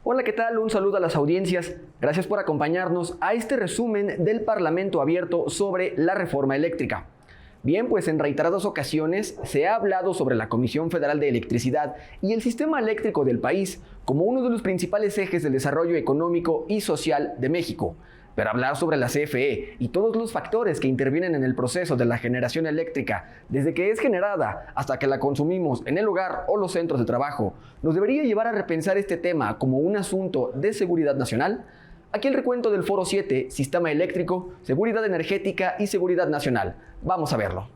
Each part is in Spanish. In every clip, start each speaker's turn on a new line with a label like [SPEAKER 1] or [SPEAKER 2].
[SPEAKER 1] Hola, ¿qué tal? Un saludo a las audiencias. Gracias por acompañarnos a este resumen del Parlamento abierto sobre la reforma eléctrica. Bien, pues en reiteradas ocasiones se ha hablado sobre la Comisión Federal de Electricidad y el sistema eléctrico del país como uno de los principales ejes del desarrollo económico y social de México. Pero hablar sobre la CFE y todos los factores que intervienen en el proceso de la generación eléctrica, desde que es generada hasta que la consumimos en el hogar o los centros de trabajo, nos debería llevar a repensar este tema como un asunto de seguridad nacional. Aquí el recuento del Foro 7, Sistema Eléctrico, Seguridad Energética y Seguridad Nacional. Vamos a verlo.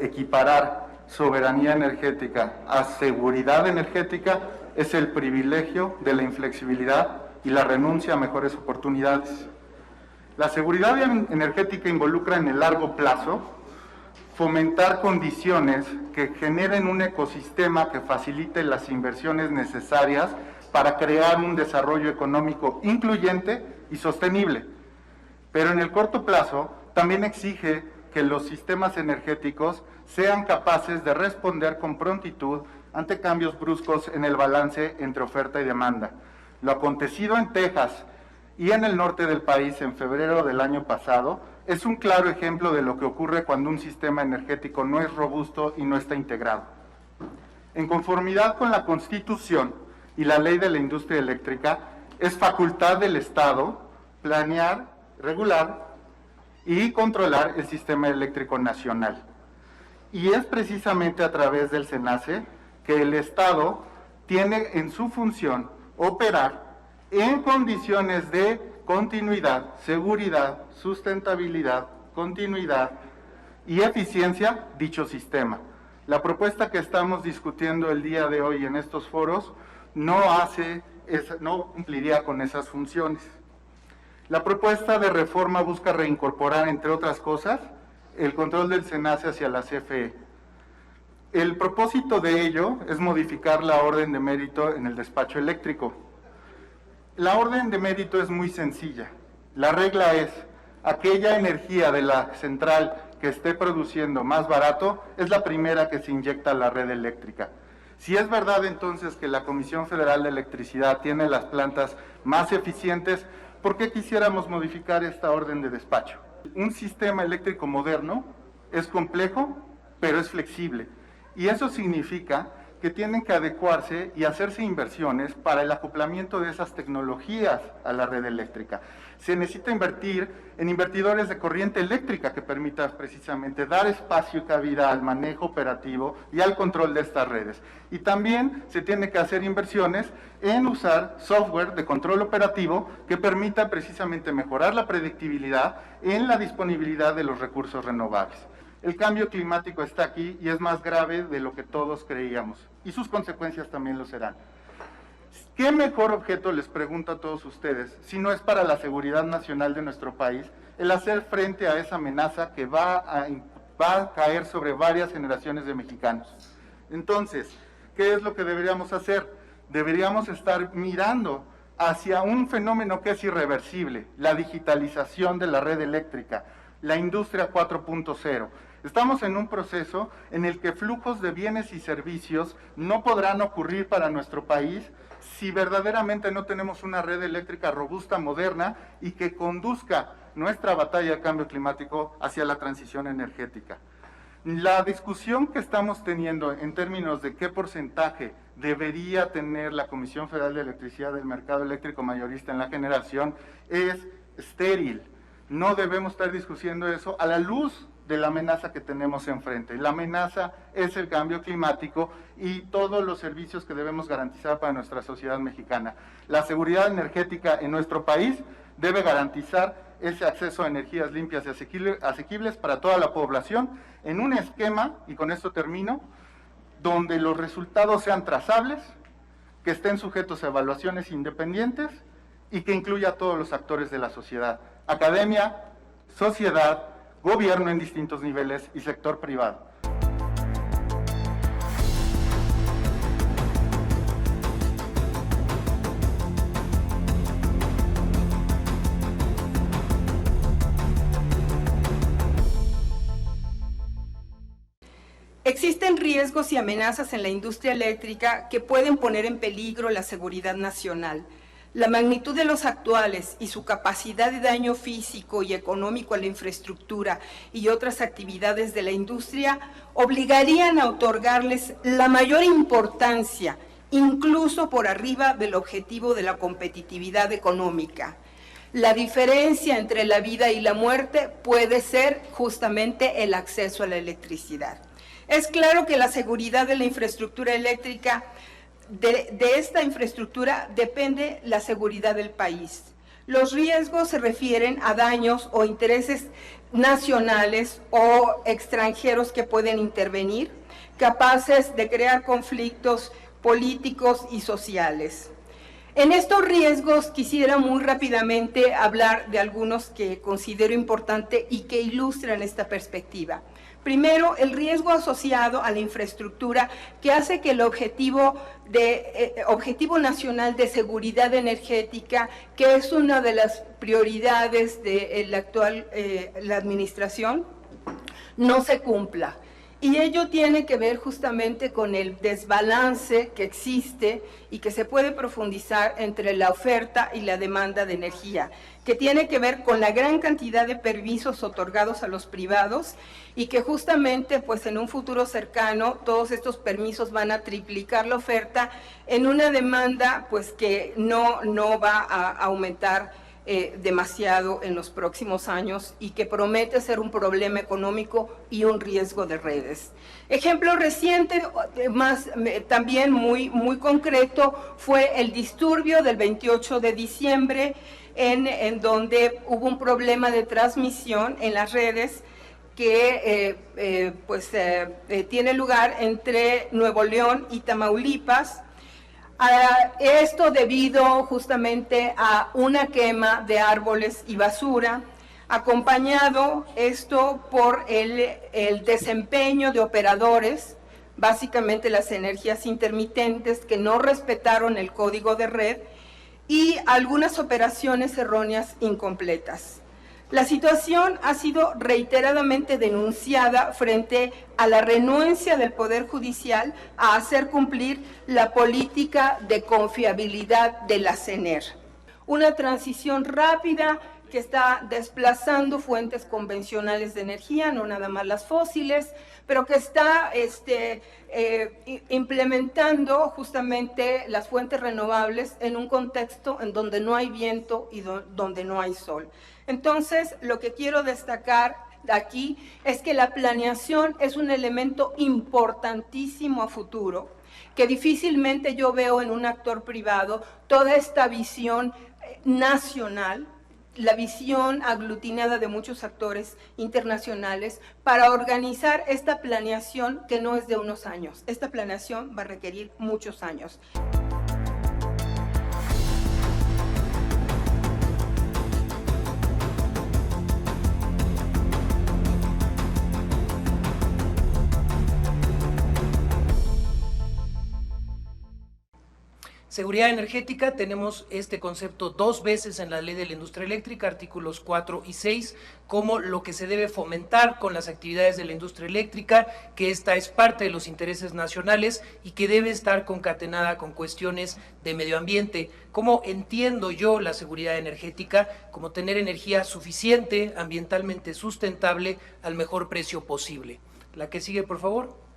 [SPEAKER 2] Equiparar soberanía energética a seguridad energética es el privilegio de la inflexibilidad y la renuncia a mejores oportunidades. La seguridad energética involucra en el largo plazo fomentar condiciones que generen un ecosistema que facilite las inversiones necesarias para crear un desarrollo económico incluyente y sostenible. Pero en el corto plazo también exige que los sistemas energéticos sean capaces de responder con prontitud ante cambios bruscos en el balance entre oferta y demanda. Lo acontecido en Texas y en el norte del país en febrero del año pasado es un claro ejemplo de lo que ocurre cuando un sistema energético no es robusto y no está integrado. En conformidad con la Constitución y la Ley de la Industria Eléctrica, es facultad del Estado planear, regular y controlar el sistema eléctrico nacional. Y es precisamente a través del SENACE que el Estado tiene en su función operar en condiciones de continuidad, seguridad, sustentabilidad, continuidad y eficiencia dicho sistema. La propuesta que estamos discutiendo el día de hoy en estos foros no cumpliría con esas funciones. La propuesta de reforma busca reincorporar, entre otras cosas, el control del SENACE hacia la CFE. El propósito de ello es modificar la orden de mérito en el despacho eléctrico. La orden de mérito es muy sencilla. La regla es, aquella energía de la central que esté produciendo más barato es la primera que se inyecta a la red eléctrica. Si es verdad entonces que la Comisión Federal de Electricidad tiene las plantas más eficientes, ¿por qué quisiéramos modificar esta orden de despacho? Un sistema eléctrico moderno es complejo, pero es flexible. Y eso significa que tienen que adecuarse y hacerse inversiones para el acoplamiento de esas tecnologías a la red eléctrica. Se necesita invertir en invertidores de corriente eléctrica que permitan precisamente dar espacio y cabida al manejo operativo y al control de estas redes. Y también se tiene que hacer inversiones en usar software de control operativo que permita precisamente mejorar la predictibilidad en la disponibilidad de los recursos renovables. El cambio climático está aquí y es más grave de lo que todos creíamos, y sus consecuencias también lo serán. ¿Qué mejor objeto, les pregunto a todos ustedes, si no es para la seguridad nacional de nuestro país, el hacer frente a esa amenaza que va a caer sobre varias generaciones de mexicanos? Entonces, ¿qué es lo que deberíamos hacer? Deberíamos estar mirando hacia un fenómeno que es irreversible, la digitalización de la red eléctrica, la industria 4.0. Estamos en un proceso en el que flujos de bienes y servicios no podrán ocurrir para nuestro país si verdaderamente no tenemos una red eléctrica robusta, moderna y que conduzca nuestra batalla de cambio climático hacia la transición energética. La discusión que estamos teniendo en términos de qué porcentaje debería tener la Comisión Federal de Electricidad del mercado eléctrico mayorista en la generación es estéril. No debemos estar discutiendo eso a la luz de la amenaza que tenemos enfrente. La amenaza es el cambio climático y todos los servicios que debemos garantizar para nuestra sociedad mexicana. La seguridad energética en nuestro país debe garantizar ese acceso a energías limpias y asequibles para toda la población en un esquema, y con esto termino, donde los resultados sean trazables, que estén sujetos a evaluaciones independientes y que incluya a todos los actores de la sociedad, academia, sociedad, gobierno en distintos niveles y sector privado.
[SPEAKER 3] Existen riesgos y amenazas en la industria eléctrica que pueden poner en peligro la seguridad nacional. La magnitud de los actuales y su capacidad de daño físico y económico a la infraestructura y otras actividades de la industria obligarían a otorgarles la mayor importancia, incluso por arriba del objetivo de la competitividad económica. La diferencia entre la vida y la muerte puede ser justamente el acceso a la electricidad. Es claro que la seguridad de la infraestructura eléctrica, de esta infraestructura, depende la seguridad del país. Los riesgos se refieren a daños o intereses nacionales o extranjeros que pueden intervenir, capaces de crear conflictos políticos y sociales. En estos riesgos quisiera muy rápidamente hablar de algunos que considero importante y que ilustran esta perspectiva. Primero, el riesgo asociado a la infraestructura que hace que el objetivo nacional de seguridad energética, que es una de las prioridades de la administración, no se cumpla. Y ello tiene que ver justamente con el desbalance que existe y que se puede profundizar entre la oferta y la demanda de energía, que tiene que ver con la gran cantidad de permisos otorgados a los privados y que justamente pues en un futuro cercano todos estos permisos van a triplicar la oferta en una demanda pues que no va a aumentar demasiado en los próximos años y que promete ser un problema económico y un riesgo de redes. Ejemplo reciente, también muy concreto, fue el disturbio del 28 de diciembre en donde hubo un problema de transmisión en las redes que tiene lugar entre Nuevo León y Tamaulipas. Esto debido justamente a una quema de árboles y basura, acompañado esto por el desempeño de operadores, básicamente las energías intermitentes que no respetaron el código de red y algunas operaciones erróneas incompletas. La situación ha sido reiteradamente denunciada frente a la renuencia del Poder Judicial a hacer cumplir la política de confiabilidad de la CENER. Una transición rápida que está desplazando fuentes convencionales de energía, no nada más las fósiles, pero que está implementando justamente las fuentes renovables en un contexto en donde no hay viento y donde no hay sol. Entonces, lo que quiero destacar aquí es que la planeación es un elemento importantísimo a futuro, que difícilmente yo veo en un actor privado toda esta visión nacional, la visión aglutinada de muchos actores internacionales para organizar esta planeación que no es de unos años. Esta planeación va a requerir muchos años.
[SPEAKER 4] Seguridad energética, tenemos este concepto 2 veces en la Ley de la Industria Eléctrica, artículos 4 y 6, como lo que se debe fomentar con las actividades de la industria eléctrica, que esta es parte de los intereses nacionales y que debe estar concatenada con cuestiones de medio ambiente. ¿Cómo entiendo yo la seguridad energética? Como tener energía suficiente, ambientalmente sustentable, al mejor precio posible. La que sigue, por favor.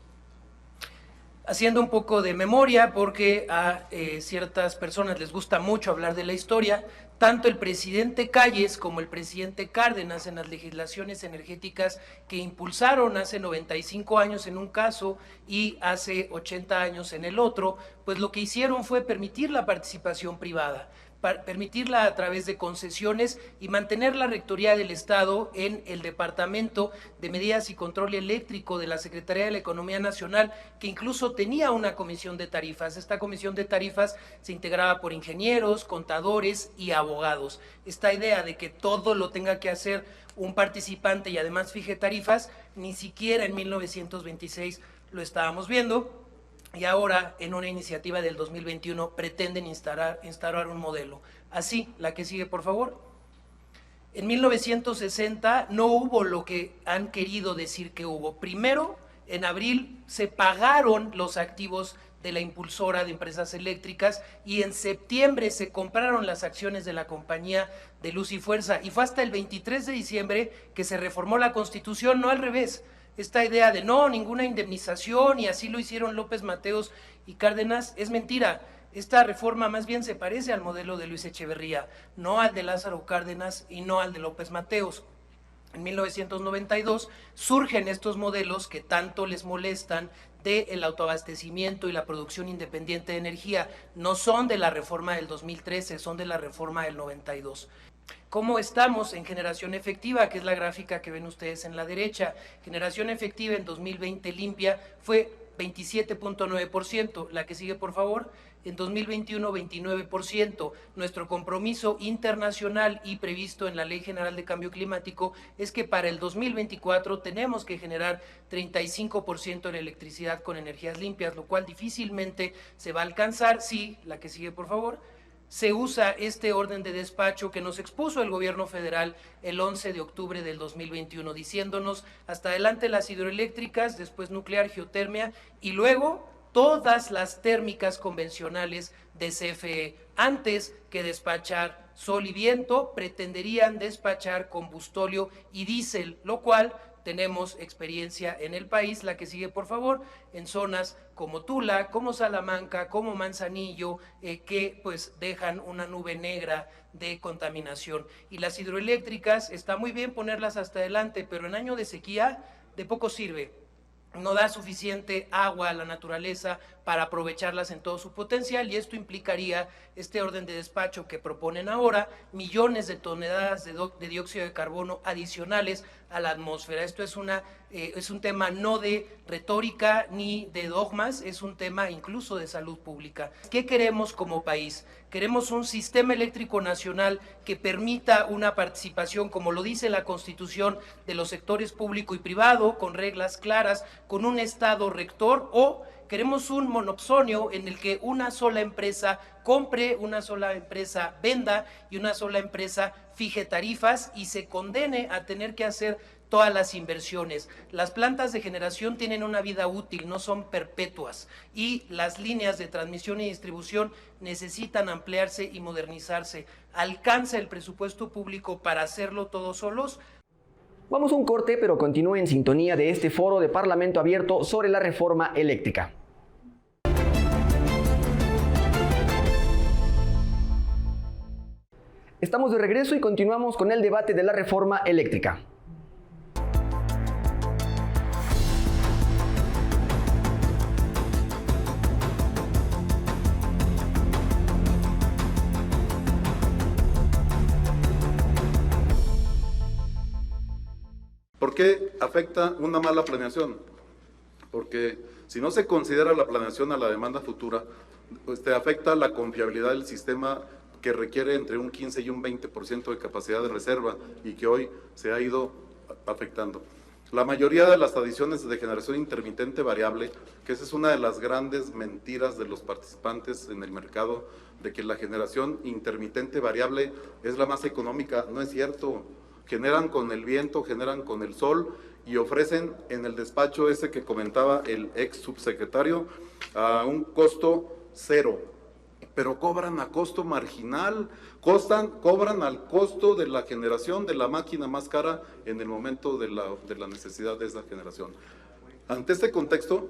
[SPEAKER 4] Haciendo un poco de memoria, porque a ciertas personas les gusta mucho hablar de la historia, tanto el presidente Calles como el presidente Cárdenas en las legislaciones energéticas que impulsaron hace 95 años en un caso y hace 80 años en el otro, pues lo que hicieron fue permitir la participación privada, permitirla a través de concesiones y mantener la rectoría del Estado en el Departamento de Medidas y Control Eléctrico de la Secretaría de la Economía Nacional, que incluso tenía una comisión de tarifas. Esta comisión de tarifas se integraba por ingenieros, contadores y abogados. Esta idea de que todo lo tenga que hacer un participante y además fije tarifas, ni siquiera en 1926 lo estábamos viendo. Y ahora, en una iniciativa del 2021, pretenden instaurar un modelo. Así, la que sigue, por favor. En 1960 no hubo lo que han querido decir que hubo. Primero, en abril se pagaron los activos de la impulsora de empresas eléctricas y en septiembre se compraron las acciones de la compañía de Luz y Fuerza. Y fue hasta el 23 de diciembre que se reformó la Constitución, no al revés. Esta idea de no, ninguna indemnización y así lo hicieron López Mateos y Cárdenas es mentira. Esta reforma más bien se parece al modelo de Luis Echeverría, no al de Lázaro Cárdenas y no al de López Mateos. En 1992 surgen estos modelos que tanto les molestan del autoabastecimiento y la producción independiente de energía. No son de la reforma del 2013, son de la reforma del 92. ¿Cómo estamos en generación efectiva? Que es la gráfica que ven ustedes en la derecha. Generación efectiva en 2020 limpia fue 27.9%. La que sigue, por favor. En 2021, 29%. Nuestro compromiso internacional y previsto en la Ley General de Cambio Climático es que para el 2024 tenemos que generar 35% en electricidad con energías limpias, lo cual difícilmente se va a alcanzar. Sí, la que sigue, por favor. Se usa este orden de despacho que nos expuso el gobierno federal el 11 de octubre del 2021, diciéndonos hasta adelante las hidroeléctricas, después nuclear, geotermia y luego todas las térmicas convencionales de CFE. Antes que despachar sol y viento, pretenderían despachar combustóleo y diésel, lo cual tenemos experiencia en el país. La que sigue, por favor, en zonas como Tula, como Salamanca, como Manzanillo, que pues dejan una nube negra de contaminación. Y las hidroeléctricas, está muy bien ponerlas hasta adelante, pero en año de sequía de poco sirve. No da suficiente agua a la naturaleza para aprovecharlas en todo su potencial y esto implicaría este orden de despacho que proponen ahora, millones de toneladas de dióxido de carbono adicionales a la atmósfera. Esto es un tema no de retórica ni de dogmas, es un tema incluso de salud pública. ¿Qué queremos como país? Queremos un sistema eléctrico nacional que permita una participación, como lo dice la Constitución, de los sectores público y privado, con reglas claras, con un Estado rector, o queremos un monopsonio en el que una sola empresa compre, una sola empresa venda y una sola empresa fije tarifas y se condene a tener que hacer todas las inversiones. Las plantas de generación tienen una vida útil, no son perpetuas, y las líneas de transmisión y distribución necesitan ampliarse y modernizarse. ¿Alcanza el presupuesto público para hacerlo todos solos?
[SPEAKER 1] Vamos a un corte, pero continúe en sintonía de este foro de Parlamento Abierto sobre la reforma eléctrica. Estamos de regreso y continuamos con el debate de la reforma eléctrica.
[SPEAKER 5] ¿Por qué afecta una mala planeación? Porque si no se considera la planeación a la demanda futura, pues te afecta la confiabilidad del sistema que requiere entre un 15 y un 20% de capacidad de reserva y que hoy se ha ido afectando. La mayoría de las adiciones de generación intermitente variable, que esa es una de las grandes mentiras de los participantes en el mercado, de que la generación intermitente variable es la más económica, no es cierto. Generan con el viento, generan con el sol y ofrecen en el despacho ese que comentaba el ex subsecretario a un costo cero, pero cobran a costo marginal, cobran al costo de la generación de la máquina más cara en el momento de la necesidad de esa generación. Ante este contexto,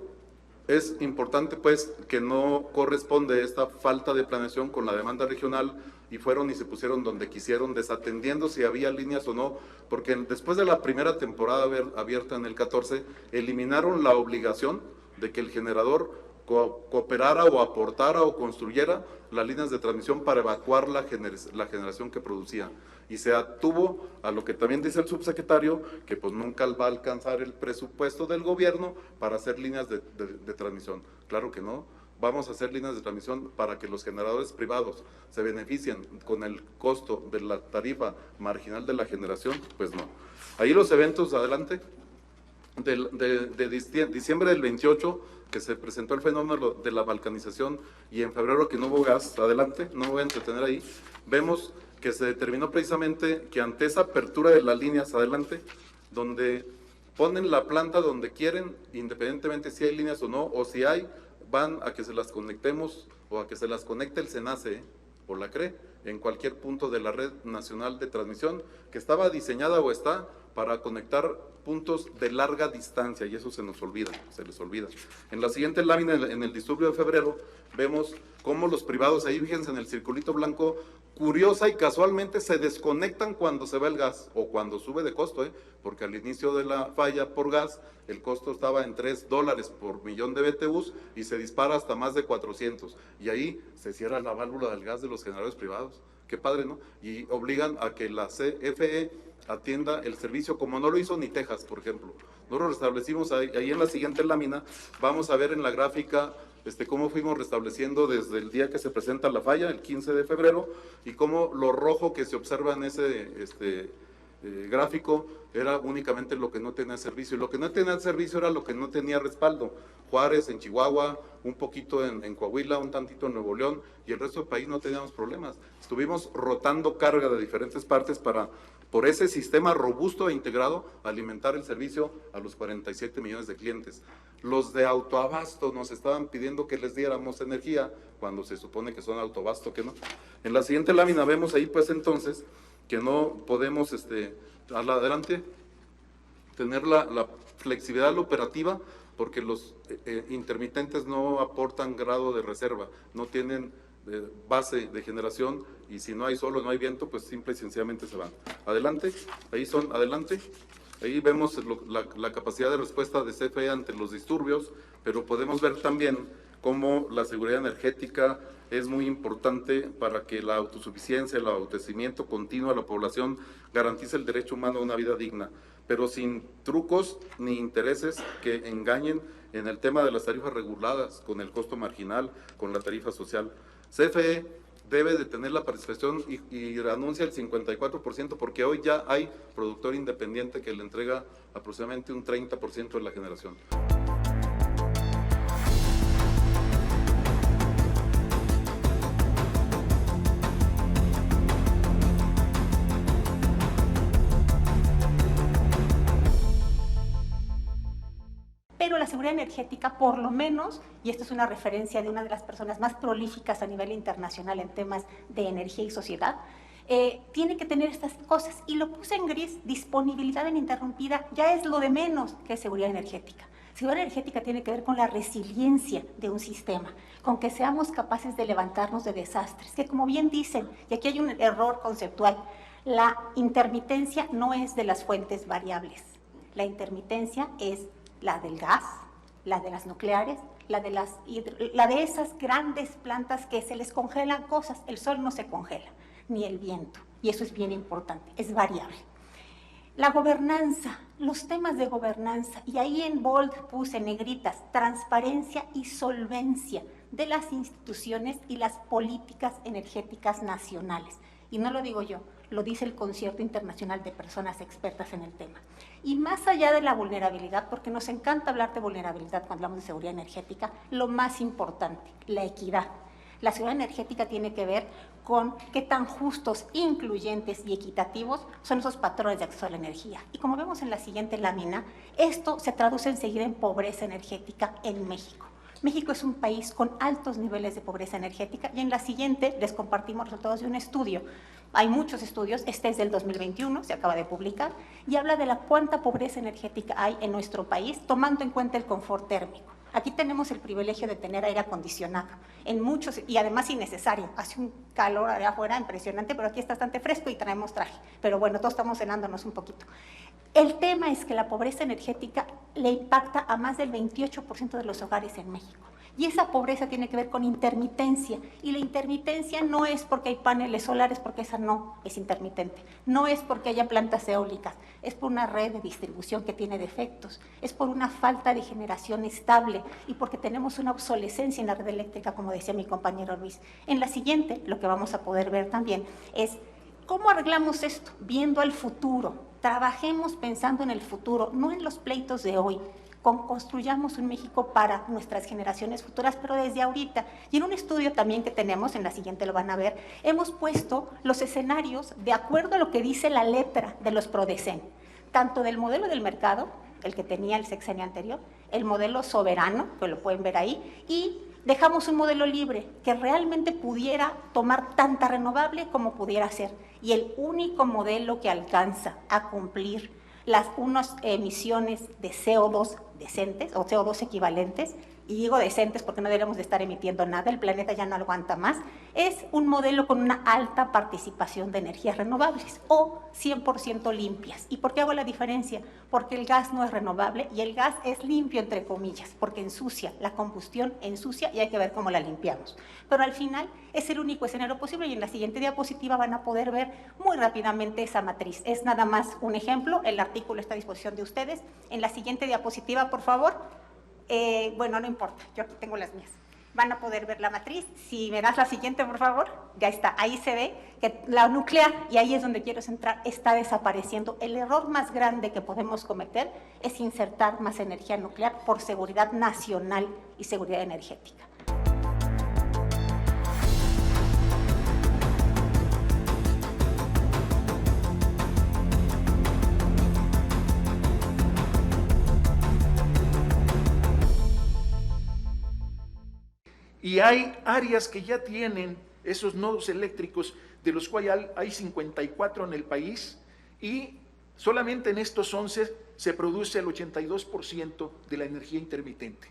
[SPEAKER 5] es importante pues que no corresponde esta falta de planeación con la demanda regional y fueron y se pusieron donde quisieron, desatendiendo si había líneas o no, porque después de la primera temporada abierta en el 14, eliminaron la obligación de que el generador cooperara o aportara o construyera las líneas de transmisión para evacuar la generación que producía. Y se atuvo a lo que también dice el subsecretario, que pues nunca va a alcanzar el presupuesto del gobierno para hacer líneas de transmisión. Claro que no. Vamos a hacer líneas de transmisión para que los generadores privados se beneficien con el costo de la tarifa marginal de la generación, pues no. Ahí los eventos, adelante, de diciembre del 28, que se presentó el fenómeno de la balcanización, y en febrero que no hubo gas, adelante, no me voy a entretener ahí, vemos que se determinó precisamente que ante esa apertura de las líneas, adelante, donde ponen la planta donde quieren, independientemente si hay líneas o no, o si hay, van a que se las conectemos o a que se las conecte el SENACE o la CRE en cualquier punto de la red nacional de transmisión que estaba diseñada o está para conectar puntos de larga distancia, y eso se nos olvida, se les olvida. En la siguiente lámina, en el disturbio de febrero, vemos cómo los privados, ahí fíjense en el circulito blanco, curiosa y casualmente se desconectan cuando se va el gas o cuando sube de costo, porque al inicio de la falla por gas el costo estaba en $3 por millón de BTUs y se dispara hasta más de 400, y ahí se cierra la válvula del gas de los generadores privados. Qué padre, ¿no? Y obligan a que la CFE atienda el servicio, como no lo hizo ni Texas, por ejemplo. Nosotros lo restablecimos ahí en la siguiente lámina. Vamos a ver en la gráfica cómo fuimos restableciendo desde el día que se presenta la falla, el 15 de febrero, y cómo lo rojo que se observa en ese gráfico era únicamente lo que no tenía servicio. Y lo que no tenía servicio era lo que no tenía respaldo. Juárez, en Chihuahua, un poquito en Coahuila, un tantito en Nuevo León, y el resto del país no teníamos problemas. Estuvimos rotando carga de diferentes partes para, por ese sistema robusto e integrado, alimentar el servicio a los 47 millones de clientes. Los de autoabasto nos estaban pidiendo que les diéramos energía, cuando se supone que son autoabasto, que no. En la siguiente lámina vemos ahí, pues entonces, que no podemos, adelante, tener la flexibilidad operativa, porque los intermitentes no aportan grado de reserva, no tienen base de generación, y si no hay sol o no hay viento, pues simple y sencillamente se van. Adelante, ahí son, adelante. Ahí vemos la capacidad de respuesta de CFE ante los disturbios, pero podemos ver también cómo la seguridad energética es muy importante para que la autosuficiencia, el abastecimiento continuo a la población garantice el derecho humano a una vida digna, pero sin trucos ni intereses que engañen en el tema de las tarifas reguladas, con el costo marginal, con la tarifa social. CFE debe de tener la participación y anuncia el 54%, porque hoy ya hay productor independiente que le entrega aproximadamente un 30% de la generación.
[SPEAKER 6] Pero la seguridad energética, por lo menos, y esto es una referencia de una de las personas más prolíficas a nivel internacional en temas de energía y sociedad, tiene que tener estas cosas. Y lo puse en gris: disponibilidad ininterrumpida ya es lo de menos que seguridad energética. Seguridad energética tiene que ver con la resiliencia de un sistema, con que seamos capaces de levantarnos de desastres, que como bien dicen, y aquí hay un error conceptual, la intermitencia no es de las fuentes variables. La intermitencia es la del gas, la de las nucleares, la de esas grandes plantas que se les congelan cosas. El sol no se congela, ni el viento, y eso es bien importante, es variable. La gobernanza, los temas de gobernanza, y ahí en bold puse negritas: transparencia y solvencia de las instituciones y las políticas energéticas nacionales. Y no lo digo yo, lo dice el Concierto Internacional de Personas Expertas en el tema. Y más allá de la vulnerabilidad, porque nos encanta hablar de vulnerabilidad cuando hablamos de seguridad energética, lo más importante, la equidad. La seguridad energética tiene que ver con qué tan justos, incluyentes y equitativos son esos patrones de acceso a la energía. Y como vemos en la siguiente lámina, esto se traduce enseguida en pobreza energética en México. México es un país con altos niveles de pobreza energética, y en la siguiente les compartimos resultados de un estudio. Hay muchos estudios, este es del 2021, se acaba de publicar, y habla de cuánta pobreza energética hay en nuestro país, tomando en cuenta el confort térmico. Aquí tenemos el privilegio de tener aire acondicionado, en muchos, y además innecesario. Hace un calor allá afuera impresionante, pero aquí está bastante fresco y traemos traje. Pero bueno, todos estamos cenándonos un poquito. El tema es que la pobreza energética le impacta a más del 28% de los hogares en México. Y esa pobreza tiene que ver con intermitencia. Y la intermitencia no es porque hay paneles solares, porque esa no es intermitente. No es porque haya plantas eólicas. Es por una red de distribución que tiene defectos. Es por una falta de generación estable y porque tenemos una obsolescencia en la red eléctrica, como decía mi compañero Luis. En la siguiente, lo que vamos a poder ver también es cómo arreglamos esto, viendo al futuro. Trabajemos pensando en el futuro, no en los pleitos de hoy. Construyamos un México para nuestras generaciones futuras, pero desde ahorita. Y en un estudio también que tenemos, en la siguiente lo van a ver, hemos puesto los escenarios de acuerdo a lo que dice la letra de los PRODECEN, tanto del modelo del mercado, el que tenía el sexenio anterior, el modelo soberano, que lo pueden ver ahí, y dejamos un modelo libre que realmente pudiera tomar tanta renovable como pudiera ser. Y el único modelo que alcanza a cumplir unas emisiones de CO2 decentes o CO2 equivalentes, y digo decentes porque no deberíamos de estar emitiendo nada, el planeta ya no aguanta más, es un modelo con una alta participación de energías renovables o 100% limpias. ¿Y por qué hago la diferencia? Porque el gas no es renovable y el gas es limpio, entre comillas, porque ensucia, la combustión ensucia y hay que ver cómo la limpiamos. Pero al final es el único escenario posible y en la siguiente diapositiva van a poder ver muy rápidamente esa matriz. Es nada más un ejemplo, el artículo está a disposición de ustedes. En la siguiente diapositiva, por favor. Bueno, no importa, yo aquí tengo las mías. Van a poder ver la matriz. Si me das la siguiente, por favor. Ya está, ahí se ve que la nuclear, y ahí es donde quiero centrar, está desapareciendo. El error más grande que podemos cometer es insertar más energía nuclear por seguridad nacional y seguridad energética.
[SPEAKER 7] Y hay áreas que ya tienen esos nodos eléctricos, de los cuales hay 54 en el país, y solamente en estos 11 se produce el 82% de la energía intermitente.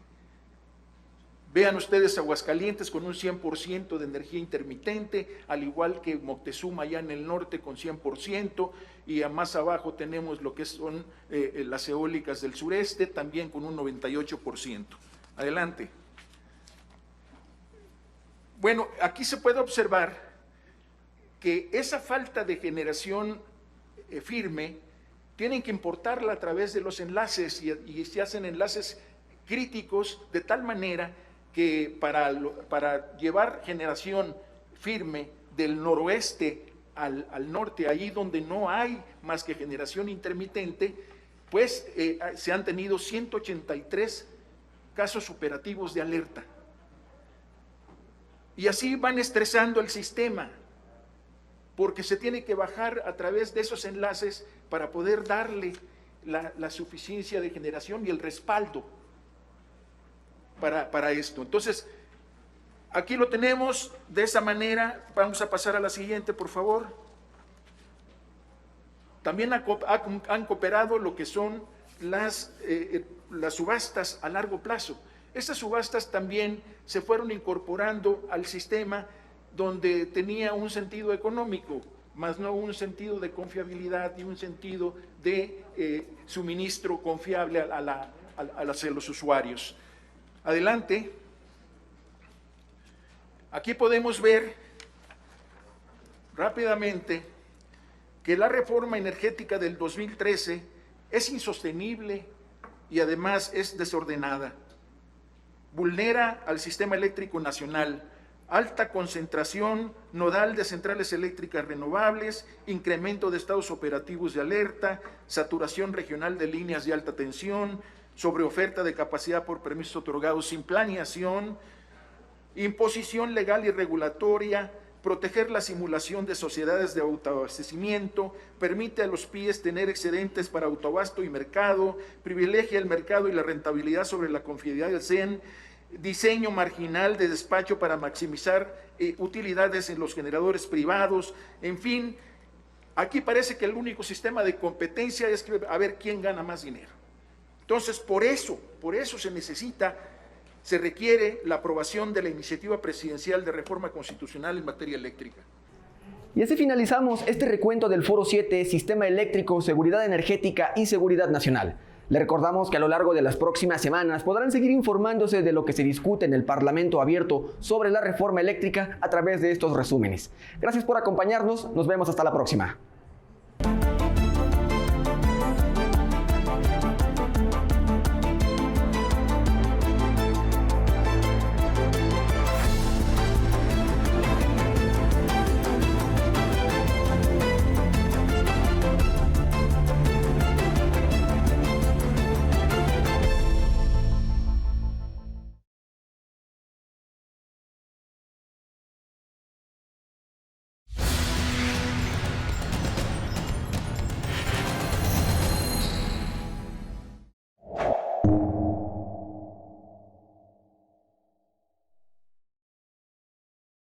[SPEAKER 7] Vean ustedes Aguascalientes con un 100% de energía intermitente, al igual que Moctezuma allá en el norte con 100%, y más abajo tenemos lo que son las eólicas del sureste, también con un 98%. Adelante. Bueno, aquí se puede observar que esa falta de generación firme tienen que importarla a través de los enlaces y se hacen enlaces críticos de tal manera que para llevar generación firme del noroeste al norte, ahí donde no hay más que generación intermitente, pues se han tenido 183 casos operativos de alerta. Y así van estresando el sistema, porque se tiene que bajar a través de esos enlaces para poder darle la suficiencia de generación y el respaldo para esto. Entonces, aquí lo tenemos de esa manera. Vamos a pasar a la siguiente, por favor. También han cooperado lo que son las subastas a largo plazo. Estas subastas también se fueron incorporando al sistema donde tenía un sentido económico, más no un sentido de confiabilidad y un sentido de suministro confiable hacia los usuarios. Adelante. Aquí podemos ver rápidamente que la reforma energética del 2013 es insostenible y además es desordenada. Vulnera al sistema eléctrico nacional, alta concentración nodal de centrales eléctricas renovables, incremento de estados operativos de alerta, saturación regional de líneas de alta tensión, sobreoferta de capacidad por permisos otorgados sin planeación, imposición legal y regulatoria, proteger la simulación de sociedades de autoabastecimiento, permite a los PIEs tener excedentes para autoabasto y mercado, privilegia el mercado y la rentabilidad sobre la confiabilidad del CEN, diseño marginal de despacho para maximizar utilidades en los generadores privados, en fin, aquí parece que el único sistema de competencia es a ver quién gana más dinero. Entonces, por eso se requiere la aprobación de la iniciativa presidencial de reforma constitucional en materia eléctrica.
[SPEAKER 1] Y así finalizamos este recuento del Foro 7, Sistema Eléctrico, Seguridad Energética y Seguridad Nacional. Le recordamos que a lo largo de las próximas semanas podrán seguir informándose de lo que se discute en el Parlamento Abierto sobre la reforma eléctrica a través de estos resúmenes. Gracias por acompañarnos, nos vemos hasta la próxima.